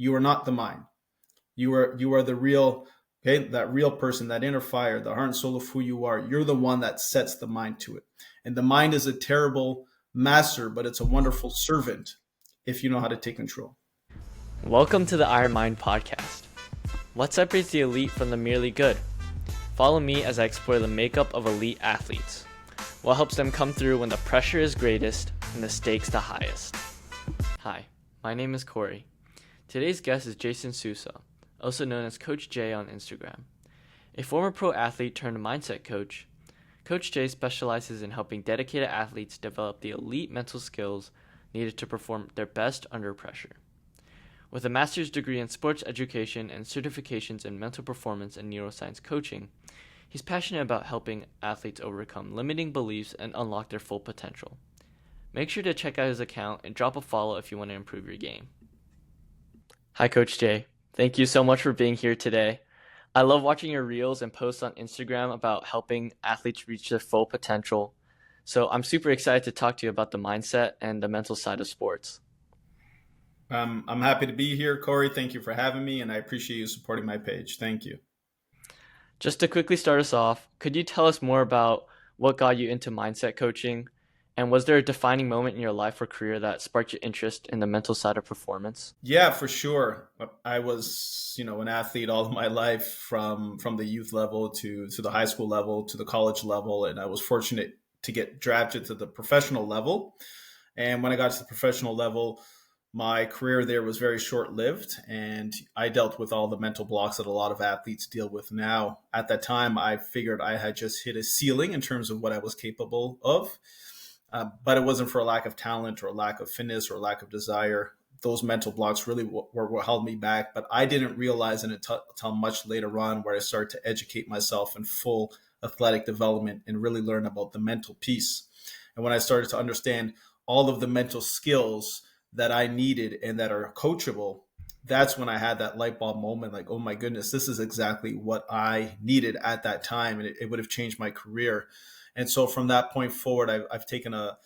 You are not the mind. You are the real, okay, that real person, that inner fire, the heart and soul of who you are. You're the one that sets the mind to it. And the mind is a terrible master, but it's a wonderful servant if you know how to take control. Welcome to the Iron Mind podcast. What separates the elite from the merely good? Follow me as I explore the makeup of elite athletes. What helps them come through when the pressure is greatest and the stakes the highest? Hi, my name is Corey. Today's guest is Jason Sousa, also known as Coach J on Instagram. A former pro athlete turned mindset coach, Coach J specializes in helping dedicated athletes develop the elite mental skills needed to perform their best under pressure. With a master's degree in sports education and certifications in mental performance and neuroscience coaching, he's passionate about helping athletes overcome limiting beliefs and unlock their full potential. Make sure to check out his account and drop a follow if you want to improve your game. Hi, Coach J. Thank you so much for being here today. I love watching your reels and posts on Instagram about helping athletes reach their full potential. So I'm super excited to talk to you about the mindset and the mental side of sports. I'm happy to be here, Corey. Thank you for having me, and I appreciate you supporting my page. Thank you. Just to quickly start us off, could you tell us more about what got you into mindset coaching? And was there a defining moment in your life or career that sparked your interest in the mental side of performance? Yeah, for sure. I was, an athlete all of my life from the youth level to the high school level to the college level, and I was fortunate to get drafted to the professional level. And when I got to the professional level, my career there was very short-lived, and I dealt with all the mental blocks that a lot of athletes deal with now. At that time, I figured I had just hit a ceiling in terms of what I was capable of, but it wasn't for a lack of talent or a lack of fitness or a lack of desire. Those mental blocks really were what held me back, but I didn't realize it until much later on, where I started to educate myself in full athletic development and really learn about the mental piece. And when I started to understand all of the mental skills that I needed and that are coachable, that's when I had that light bulb moment, like, oh my goodness, this is exactly what I needed at that time. And it would have changed my career. And so from that point forward, I've taken a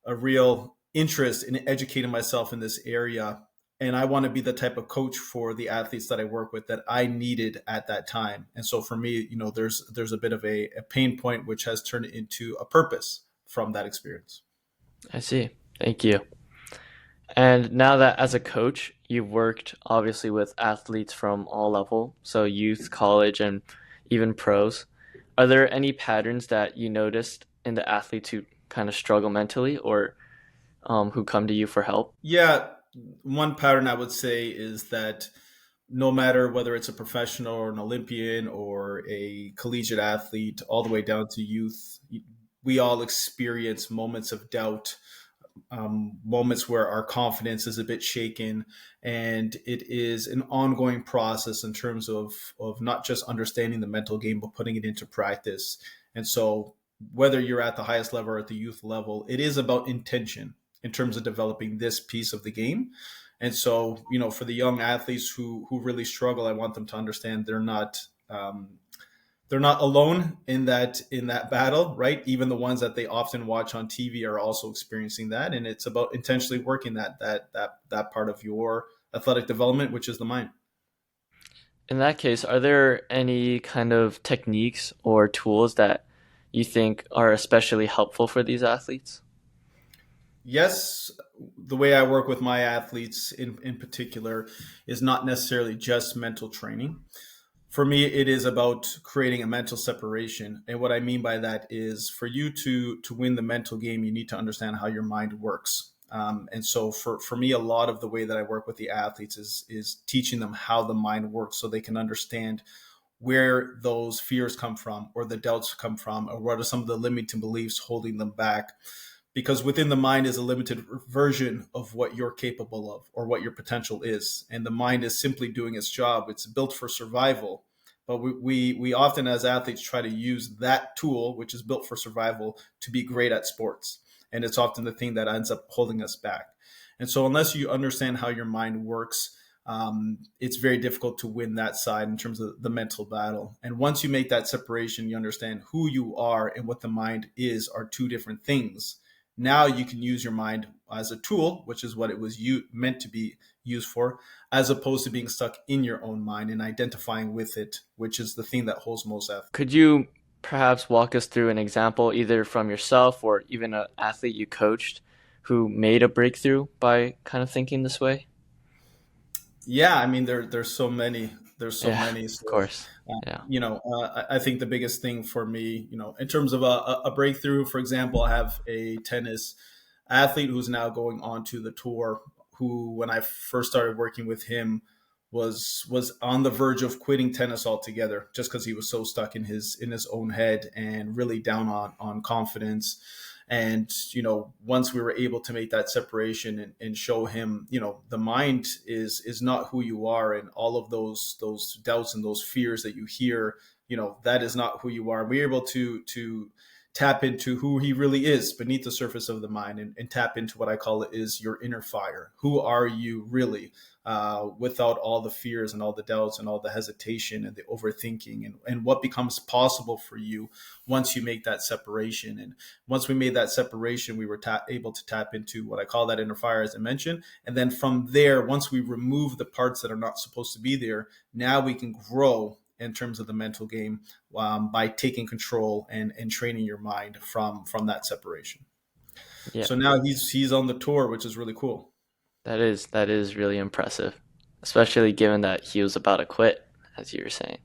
real interest in educating myself in this area. And I want to be the type of coach for the athletes that I work with that I needed at that time. And so for me, there's a bit of a pain point, which has turned into a purpose from that experience. I see. Thank you. And now that as a coach, you've worked obviously with athletes from all level, so youth, college, and even pros. Are there any patterns that you noticed in the athletes who kind of struggle mentally or who come to you for help? Yeah, one pattern I would say is that no matter whether it's a professional or an Olympian or a collegiate athlete, all the way down to youth, we all experience moments of doubt, moments where our confidence is a bit shaken, and it is an ongoing process in terms of not just understanding the mental game, but putting it into practice. And so whether you're at the highest level or at the youth level, it is about intention in terms of developing this piece of the game. And so, for the young athletes who really struggle, I want them to understand they're not alone in that battle, right? Even the ones that they often watch on TV are also experiencing that, and it's about intentionally working that part of your athletic development, which is the mind. In that case, are there any kind of techniques or tools that you think are especially helpful for these athletes? Yes, the way I work with my athletes in particular is not necessarily just mental training. For me, it is about creating a mental separation. And what I mean by that is, for you to win the mental game, you need to understand how your mind works. And so for me, a lot of the way that I work with the athletes is teaching them how the mind works, so they can understand where those fears come from, or the doubts come from, or what are some of the limiting beliefs holding them back. Because within the mind is a limited version of what you're capable of or what your potential is. And the mind is simply doing its job. It's built for survival. But we often, as athletes, try to use that tool, which is built for survival, to be great at sports. And it's often the thing that ends up holding us back. And so unless you understand how your mind works, it's very difficult to win that side in terms of the mental battle. And once you make that separation, you understand who you are and what the mind is are two different things. Now you can use your mind as a tool, which is what it was meant to be used for, as opposed to being stuck in your own mind and identifying with it, which is the thing that holds most athletes. Could you perhaps walk us through an example, either from yourself or even an athlete you coached who made a breakthrough by kind of thinking this way? Yeah, I mean there's so many. There's so Yeah, many. of So, course. Yeah. I think the biggest thing for me, in terms of a breakthrough, for example, I have a tennis athlete who's now going on to the tour. Who, when I first started working with him, was on the verge of quitting tennis altogether, just because he was so stuck in his own head and really down on confidence. And once we were able to make that separation and show him, the mind is not who you are, and all of those doubts and those fears that you hear, that is not who you are. And we're able to tap into who he really is beneath the surface of the mind, and tap into what I call it is your inner fire. Who are you really, without all the fears and all the doubts and all the hesitation and the overthinking, and what becomes possible for you once you make that separation. And once we made that separation, we were able to tap into what I call that inner fire, as I mentioned. And then from there, once we remove the parts that are not supposed to be there, now we can grow in terms of the mental game, by taking control and training your mind from that separation. Yeah. So now he's on the tour, which is really cool. That is really impressive, especially given that he was about to quit, as you were saying.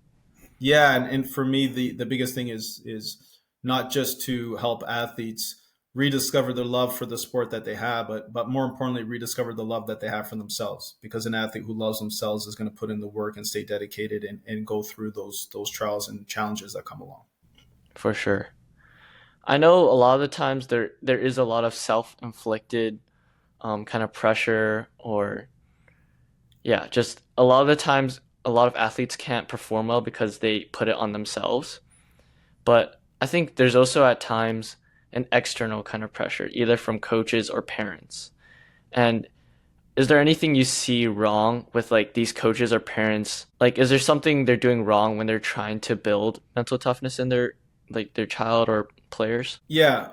Yeah, and for me, the biggest thing is not just to help athletes rediscover their love for the sport that they have, but more importantly, rediscover the love that they have for themselves. Because an athlete who loves themselves is going to put in the work and stay dedicated, and go through those trials and challenges that come along. For sure. I know a lot of the times there is a lot of self-inflicted kind of pressure, or yeah, just a lot of the times a lot of athletes can't perform well because they put it on themselves. But I think there's also at times an external kind of pressure, either from coaches or parents. And is there anything you see wrong with like these coaches or parents? Like, is there something they're doing wrong when they're trying to build mental toughness in their child or players? Yeah.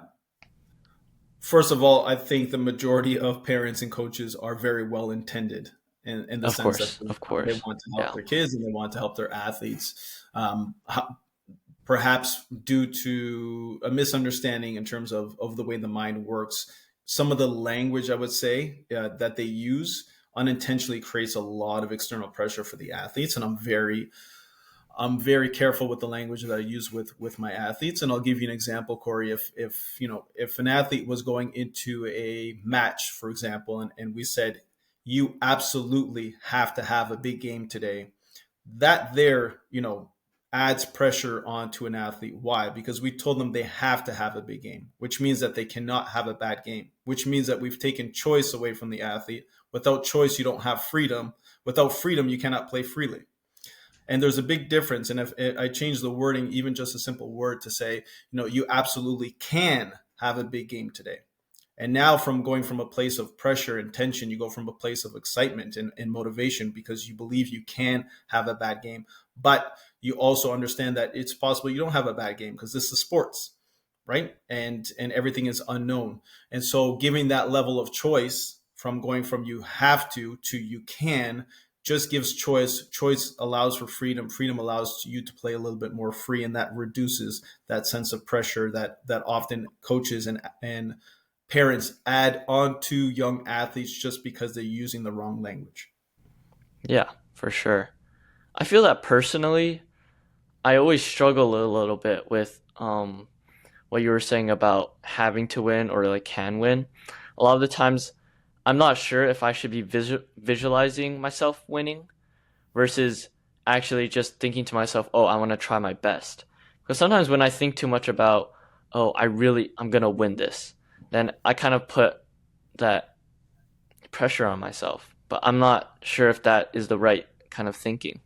First of all, I think the majority of parents and coaches are very well intended, in the Of sense that course, of they course. want to help Yeah, their kids and they want to help their athletes. Perhaps due to a misunderstanding in terms of the way the mind works, some of the language, I would say, that they use unintentionally creates a lot of external pressure for the athletes. And I'm very careful with the language that I use with my athletes. And I'll give you an example, Corey. If an athlete was going into a match, for example, and we said, you absolutely have to have a big game today, that there, adds pressure onto an athlete. Why? Because we told them they have to have a big game, which means that they cannot have a bad game, which means that we've taken choice away from the athlete. Without choice, you don't have freedom. Without freedom, you cannot play freely. And there's a big difference. And if I change the wording, even just a simple word, to say, you absolutely can have a big game today. And now, from going from a place of pressure and tension, you go from a place of excitement and motivation, because you believe you can have a bad game. But you also understand that it's possible you don't have a bad game, because this is sports, right? And everything is unknown. And so giving that level of choice, from going from you have to you can, just gives choice. Choice allows for freedom. Freedom allows you to play a little bit more free, and that reduces that sense of pressure that often coaches and parents add on to young athletes, just because they're using the wrong language. yeah, for sure. I feel that personally, I always struggle a little bit with what you were saying about having to win or like can win. A lot of the times, I'm not sure if I should be visualizing myself winning versus actually just thinking to myself, oh, I want to try my best. Because sometimes when I think too much about, oh, I'm going to win this, then I kind of put that pressure on myself. But I'm not sure if that is the right kind of thinking.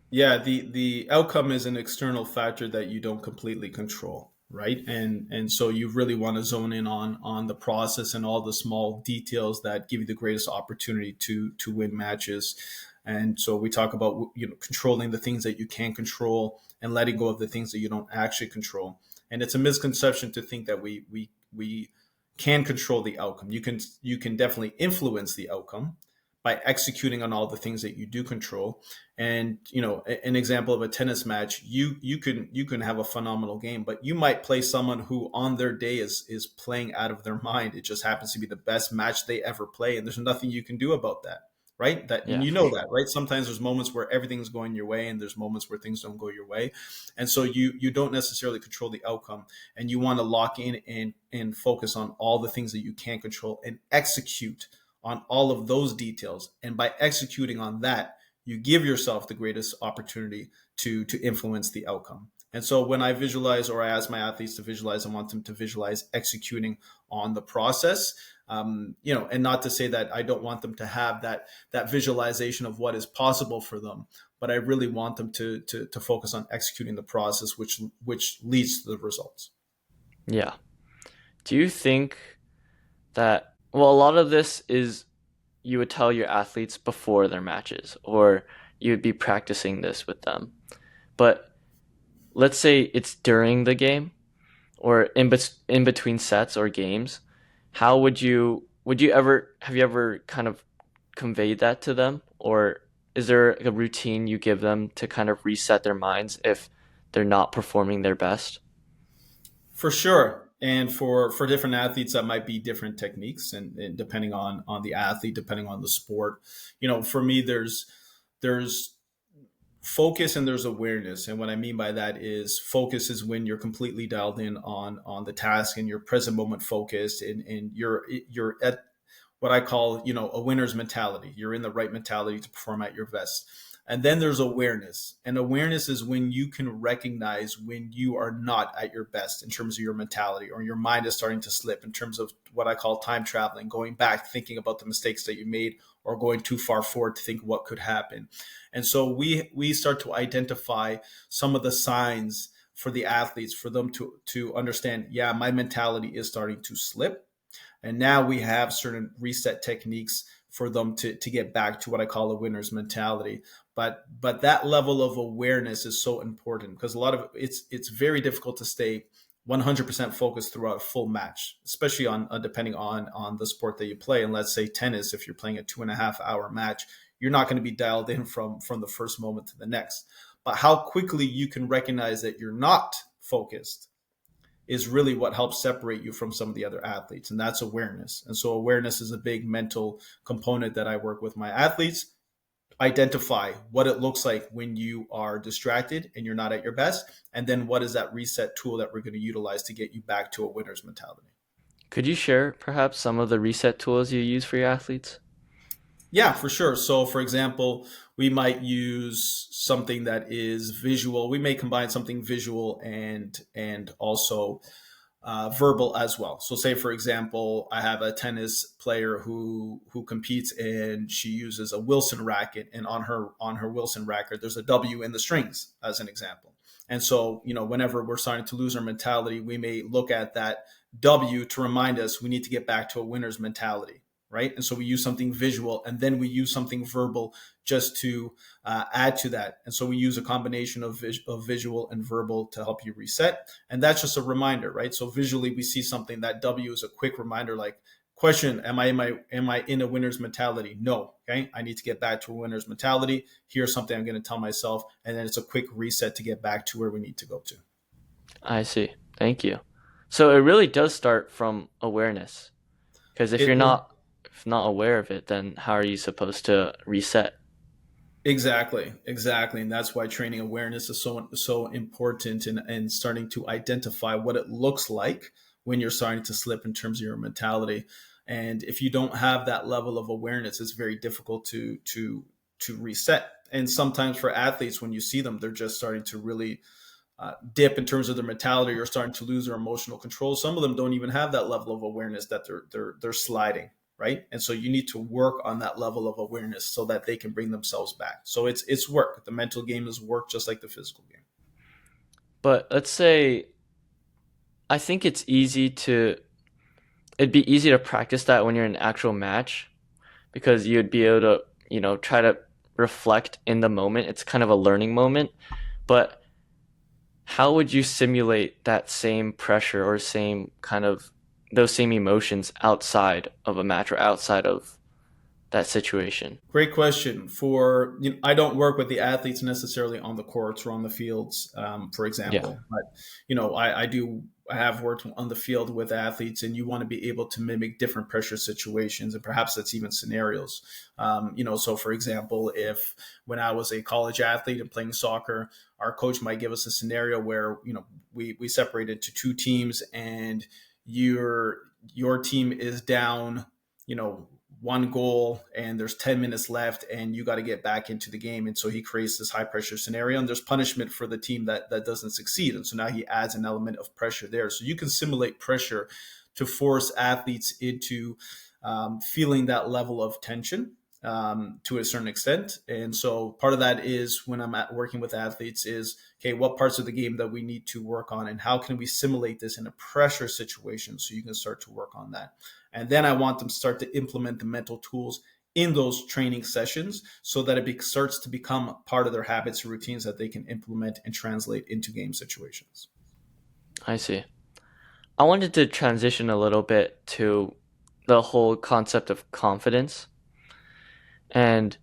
Yeah, the outcome is an external factor that you don't completely control, right? And so you really want to zone in on the process and all the small details that give you the greatest opportunity to win matches. And so we talk about, controlling the things that you can control and letting go of the things that you don't actually control. And it's a misconception to think that we can control the outcome. You can definitely influence the outcome by executing on all the things that you do control. And an example of a tennis match, you can have a phenomenal game, but you might play someone who on their day is playing out of their mind. It just happens to be the best match they ever play, and there's nothing you can do about that. Right? That, and Yeah, you for know sure. that, right? Sometimes there's moments where everything's going your way, and there's moments where things don't go your way. And so you don't necessarily control the outcome, and you want to lock in and focus on all the things that you can control and execute on all of those details. And by executing on that, you give yourself the greatest opportunity to influence the outcome. And so when I visualize, or I ask my athletes to visualize, I want them to visualize executing on the process. And not to say that I don't want them to have that visualization of what is possible for them, but I really want them to focus on executing the process, which leads to the results. Yeah. Do you think that, well, a lot of this is you would tell your athletes before their matches, or you would be practicing this with them. But let's say it's during the game or in between sets or games. How would you ever have you ever kind of conveyed that to them, or is there a routine you give them to kind of reset their minds if they're not performing their best? For sure. And for different athletes, that might be different techniques, and depending on the athlete, depending on the sport. For me, there's focus and there's awareness. And what I mean by that is focus is when you're completely dialed in on the task, and you're present moment focused, and you're at what I call, a winner's mentality. You're in the right mentality to perform at your best. And then there's awareness. And awareness is when you can recognize when you are not at your best in terms of your mentality, or your mind is starting to slip in terms of what I call time traveling, going back, thinking about the mistakes that you made, or going too far forward to think what could happen. And so we start to identify some of the signs for the athletes, for them to understand, yeah, my mentality is starting to slip. And now we have certain reset techniques for them to get back to what I call a winner's mentality. But that level of awareness is so important, because a lot of it's very difficult to stay 100% focused throughout a full match, especially on depending on the sport that you play. And let's say tennis, if you're playing a 2.5 hour match, you're not going to be dialed in from the first moment to the next. But how quickly you can recognize that you're not focused is really what helps separate you from some of the other athletes, and that's awareness. And so awareness is a big mental component that I work with my athletes. Identify what it looks like when you are distracted and you're not at your best, and then what is that reset tool that we're going to utilize to get you back to a winner's mentality. Could you share perhaps some of the reset tools you use for your athletes? Yeah, for sure. So, for example, we might use something that is visual. We may combine something visual and also verbal as well. So, say for example, I have a tennis player who competes, and she uses a Wilson racket, and on her Wilson racket, there's a W in the strings, as an example. And so, whenever we're starting to lose our mentality, we may look at that W to remind us we need to get back to a winner's mentality. Right. And so we use something visual, and then we use something verbal just to add to that. And so we use a combination of visual and verbal to help you reset. And that's just a reminder. Right. So visually, we see something. That W is a quick reminder, like, question, am I in a winner's mentality? No. Okay. I need to get back to a winner's mentality. Here's something I'm going to tell myself. And then it's a quick reset to get back to where we need to go to. I see. Thank you. So it really does start from awareness, because if It, you're it not aware of it, then how are you supposed to reset? Exactly. And that's why training awareness is so important, and starting to identify what it looks like when you're starting to slip in terms of your mentality. And if you don't have that level of awareness, it's very difficult to reset. And sometimes for athletes, when you see them, they're just starting to really dip in terms of their mentality, or starting to lose their emotional control. Some of them don't even have that level of awareness that they're sliding, right? And so you need to work on that level of awareness so that they can bring themselves back. So it's work. The mental game is work, just like the physical game. But let's say I think it'd be easy to practice that when you're in an actual match, because you'd be able to, try to reflect in the moment. It's kind of a learning moment. But how would you simulate that same pressure or same kind of those same emotions outside of a match or outside of that situation? Great question. I don't work with the athletes necessarily on the courts or on the fields, for Yeah, example. But I do. I have worked on the field with athletes, and you want to be able to mimic different pressure situations, and perhaps that's even scenarios. So for example, if when I was a college athlete and playing soccer, our coach might give us a scenario where we separated to two teams, and your team is down, you know, one goal and there's 10 minutes left and you got to get back into the game. And so he creates this high pressure scenario and there's punishment for the team that doesn't succeed. And so now he adds an element of pressure there. So you can simulate pressure to force athletes into feeling that level of tension to a certain extent. And so part of that is when I'm working with athletes is, okay, what parts of the game that we need to work on and how can we simulate this in a pressure situation so you can start to work on that. And then I want them to start to implement the mental tools in those training sessions so that it starts to become part of their habits and routines that they can implement and translate into game situations. I see. I wanted to transition a little bit to the whole concept of confidence. And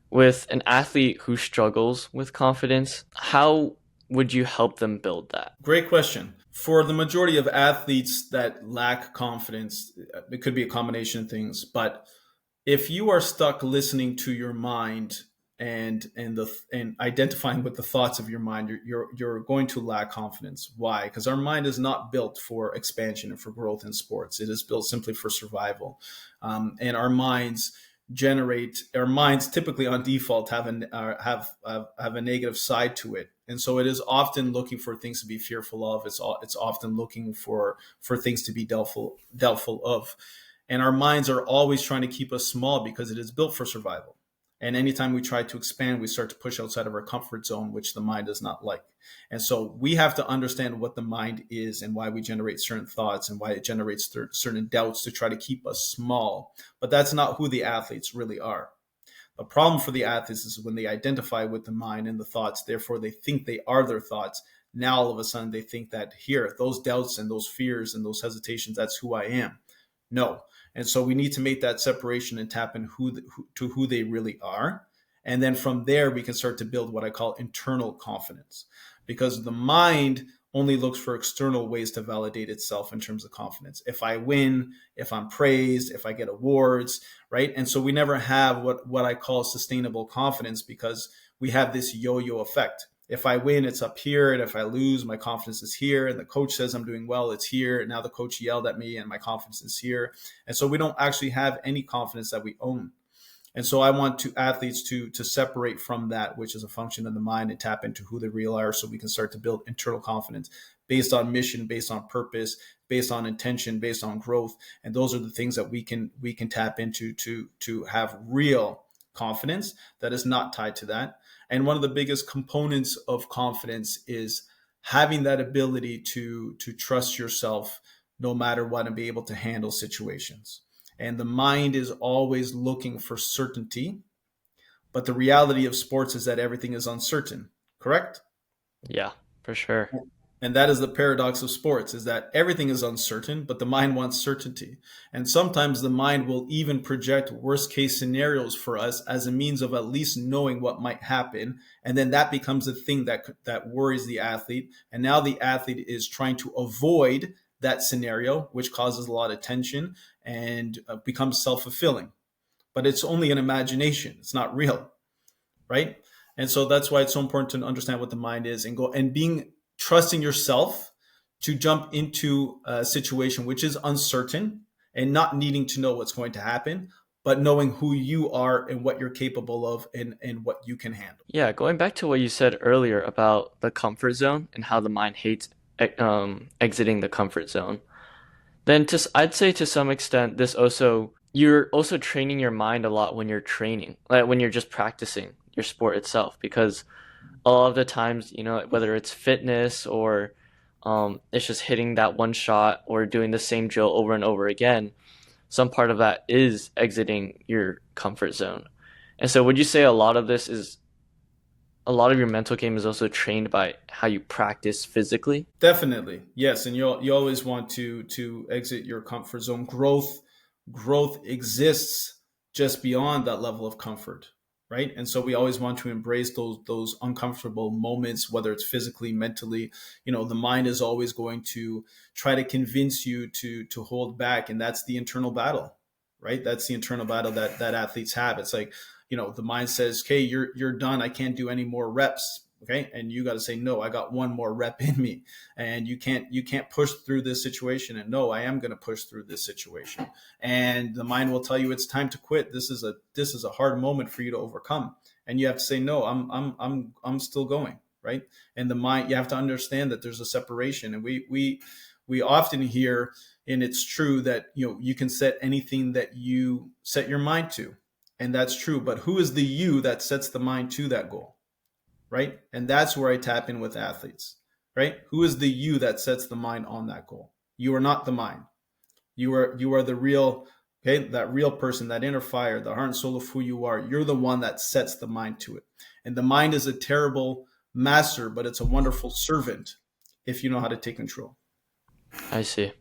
with an athlete who struggles with confidence, how would you help them build that? Great question. For the majority of athletes that lack confidence, it could be a combination of things, but if you are stuck listening to your mind and identifying with the thoughts of your mind, you're going to lack confidence. Why? Because our mind is not built for expansion and for growth in sports. It is built simply for survival, and our minds typically on default have a negative side to it, and so it is often looking for things to be fearful of. It's often looking for things to be doubtful of, and our minds are always trying to keep us small because it is built for survival. And anytime we try to expand, we start to push outside of our comfort zone, which the mind does not like. And so we have to understand what the mind is and why we generate certain thoughts and why it generates certain doubts to try to keep us small. But that's not who the athletes really are. The problem for the athletes is when they identify with the mind and the thoughts, therefore they think they are their thoughts. Now all of a sudden they think that here, those doubts and those fears and those hesitations, that's who I am. No. And so we need to make that separation and tap in to who they really are. And then from there, we can start to build what I call internal confidence, because the mind only looks for external ways to validate itself in terms of confidence. If I win, if I'm praised, if I get awards, right? And so we never have what I call sustainable confidence because we have this yo-yo effect. If I win, it's up here. And if I lose, my confidence is here. And the coach says I'm doing well, it's here. And now the coach yelled at me and my confidence is here. And so we don't actually have any confidence that we own. And so I want athletes to separate from that, which is a function of the mind, and tap into who they really are so we can start to build internal confidence based on mission, based on purpose, based on intention, based on growth. And those are the things that we can tap into to have real confidence that is not tied to that. And one of the biggest components of confidence is having that ability to trust yourself no matter what and be able to handle situations. And the mind is always looking for certainty. But the reality of sports is that everything is uncertain, correct? Yeah, for sure. And that is the paradox of sports, is that everything is uncertain, but the mind wants certainty. And sometimes the mind will even project worst case scenarios for us as a means of at least knowing what might happen. And then that becomes a thing that worries the athlete. And now the athlete is trying to avoid that scenario, which causes a lot of tension and becomes self-fulfilling. But it's only an imagination. It's not real, right? And so that's why it's so important to understand what the mind is and trusting yourself to jump into a situation which is uncertain and not needing to know what's going to happen, but knowing who you are and what you're capable of and what you can handle. Yeah, going back to what you said earlier about the comfort zone and how the mind hates exiting the comfort zone, then I'd say to some extent you're also training your mind a lot when you're training, like when you're just practicing your sport itself, because a lot of the times, whether it's fitness or it's just hitting that one shot or doing the same drill over and over again, some part of that is exiting your comfort zone. And so would you say a lot of this is a lot of your mental game is also trained by how you practice physically. Definitely, yes, and you always want to exit your comfort zone. Growth exists just beyond that level of comfort, right? And so we always want to embrace those uncomfortable moments, whether it's physically, mentally. The mind is always going to try to convince you to hold back, and that's the internal battle, right? That's the internal battle that athletes have. It's like, the mind says, "Okay, you're done. I can't do any more reps." Okay, and you got to say, "No, I got one more rep in me," and you can't push through this situation. And no, I am going to push through this situation. And the mind will tell you it's time to quit. This is a hard moment for you to overcome, and you have to say, "No, I'm still going." Right. And the mind, you have to understand that there's a separation. And we often hear, and it's true, that you can set anything that you set your mind to, and that's true. But who is the you that sets the mind to that goal? Right? And that's where I tap in with athletes, right? Who is the you that sets the mind on that goal? You are not the mind. You are the real, okay, that real person, that inner fire, the heart and soul of who you are. You're the one that sets the mind to it. And the mind is a terrible master, but it's a wonderful servant if you know how to take control. I see.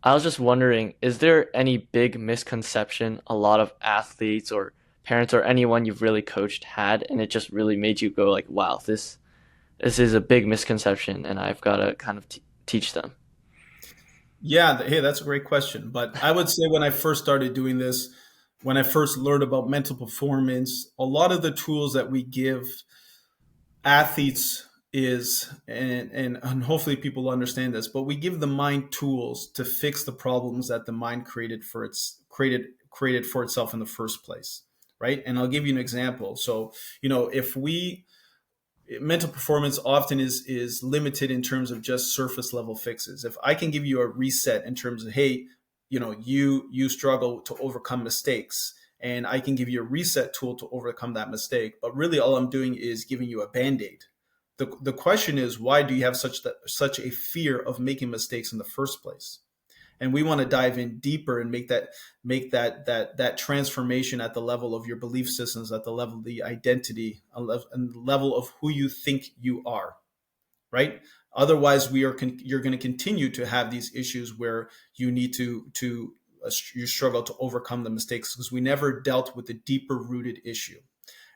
I was just wondering, is there any big misconception a lot of athletes or parents or anyone you've really coached had, and it just really made you go like, wow, this is a big misconception, and I've got to kind of teach them? Yeah, hey, that's a great question. But I would say when I first started doing this, when I first learned about mental performance, a lot of the tools that we give athletes is, and hopefully people understand this, but we give the mind tools to fix the problems that the mind created for itself in the first place, right? And I'll give you an example. So, if we mental performance often is limited in terms of just surface level fixes. If I can give you a reset in terms of, hey, you struggle to overcome mistakes, and I can give you a reset tool to overcome that mistake, but really all I'm doing is giving you a band-aid. The question is, why do you have such a fear of making mistakes in the first place? And we want to dive in deeper and make that transformation at the level of your belief systems, at the level of the identity, and the level of who you think you are, right? Otherwise, you're going to continue to have these issues where you need you struggle to overcome the mistakes because we never dealt with the deeper rooted issue.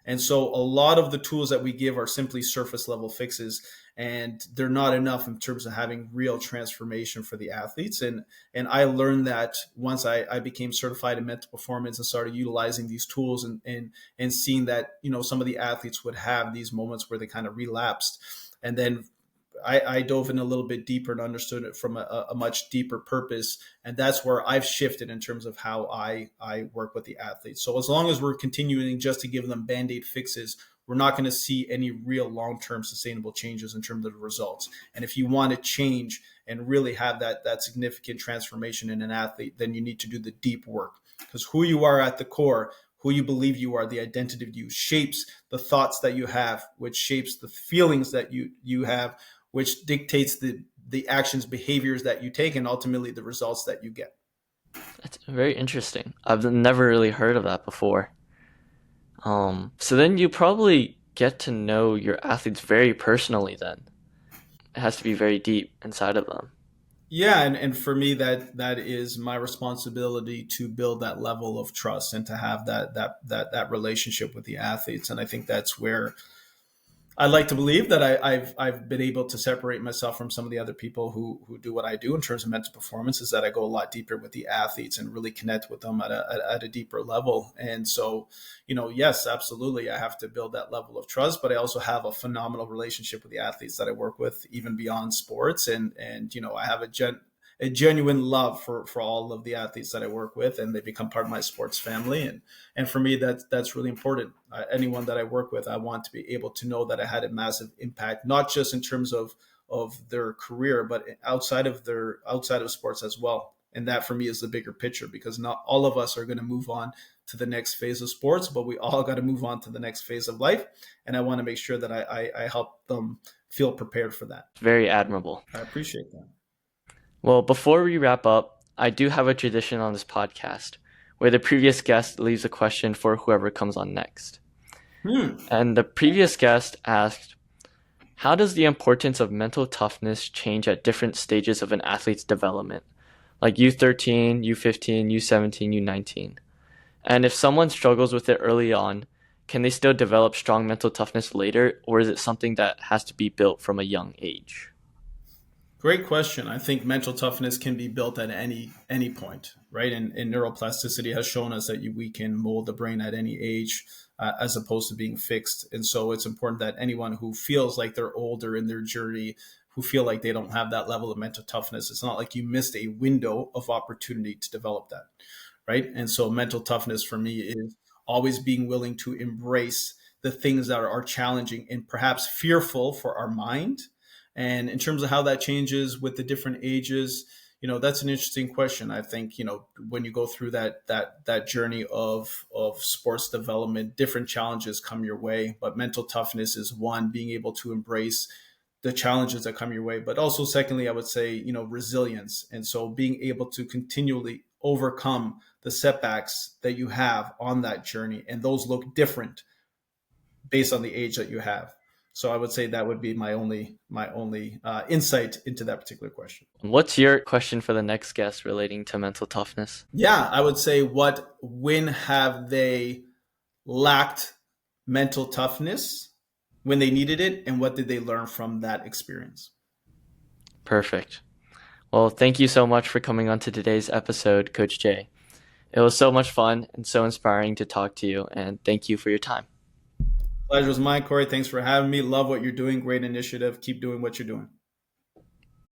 And so a lot of the tools that we give are simply surface level fixes, and they're not enough in terms of having real transformation for the athletes. And I learned that once I became certified in mental performance and started utilizing these tools, and seeing that, some of the athletes would have these moments where they kind of relapsed. And then I dove in a little bit deeper and understood it from a much deeper purpose. And that's where I've shifted in terms of how I work with the athletes. So as long as we're continuing just to give them Band-Aid fixes, we're not going to see any real long-term sustainable changes in terms of the results. And if you want to change and really have that significant transformation in an athlete, then you need to do the deep work, because who you are at the core, who you believe you are, the identity of you, shapes the thoughts that you have, which shapes the feelings that you have, which dictates the actions, behaviors that you take, and ultimately the results that you get. That's very interesting. I've never really heard of that before. So then you probably get to know your athletes very personally then. It has to be very deep inside of them. Yeah, and for me, that is my responsibility to build that level of trust and to have that relationship with the athletes. And I think that's where I like to believe that I've been able to separate myself from some of the other people who do what I do in terms of mental performance, is that I go a lot deeper with the athletes and really connect with them at a deeper level. And so, yes, absolutely, I have to build that level of trust, but I also have a phenomenal relationship with the athletes that I work with, even beyond sports. And I have a genuine love for all of the athletes that I work with, and they become part of my sports family. And for me, that's really important. Anyone that I work with, I want to be able to know that I had a massive impact, not just in terms of their career, but outside of sports as well. And that for me is the bigger picture, because not all of us are going to move on to the next phase of sports, but we all got to move on to the next phase of life. And I want to make sure that I help them feel prepared for that. Very admirable. I appreciate that. Well, before we wrap up, I do have a tradition on this podcast where the previous guest leaves a question for whoever comes on next. Hmm. And the previous guest asked, how does the importance of mental toughness change at different stages of an athlete's development, like U13, U15, U17, U19? And if someone struggles with it early on, can they still develop strong mental toughness later, or is it something that has to be built from a young age? Great question. I think mental toughness can be built at any point, right? And neuroplasticity has shown us that we can mold the brain at any age, as opposed to being fixed. And so it's important that anyone who feels like they're older in their journey, who feel like they don't have that level of mental toughness, it's not like you missed a window of opportunity to develop that, right? And so mental toughness for me is always being willing to embrace the things that are challenging and perhaps fearful for our mind. And in terms of how that changes with the different ages, that's an interesting question. I think, when you go through that journey of sports development, different challenges come your way, but mental toughness is one, being able to embrace the challenges that come your way. But also, secondly, I would say, resilience. And so being able to continually overcome the setbacks that you have on that journey. And those look different based on the age that you have. So I would say that would be my only insight into that particular question. What's your question for the next guest relating to mental toughness? Yeah, I would say when have they lacked mental toughness when they needed it, and what did they learn from that experience? Perfect. Well, thank you so much for coming on to today's episode, Coach Jay. It was so much fun and so inspiring to talk to you, and thank you for your time. Pleasure was mine, Corey. Thanks for having me. Love what you're doing. Great initiative. Keep doing what you're doing.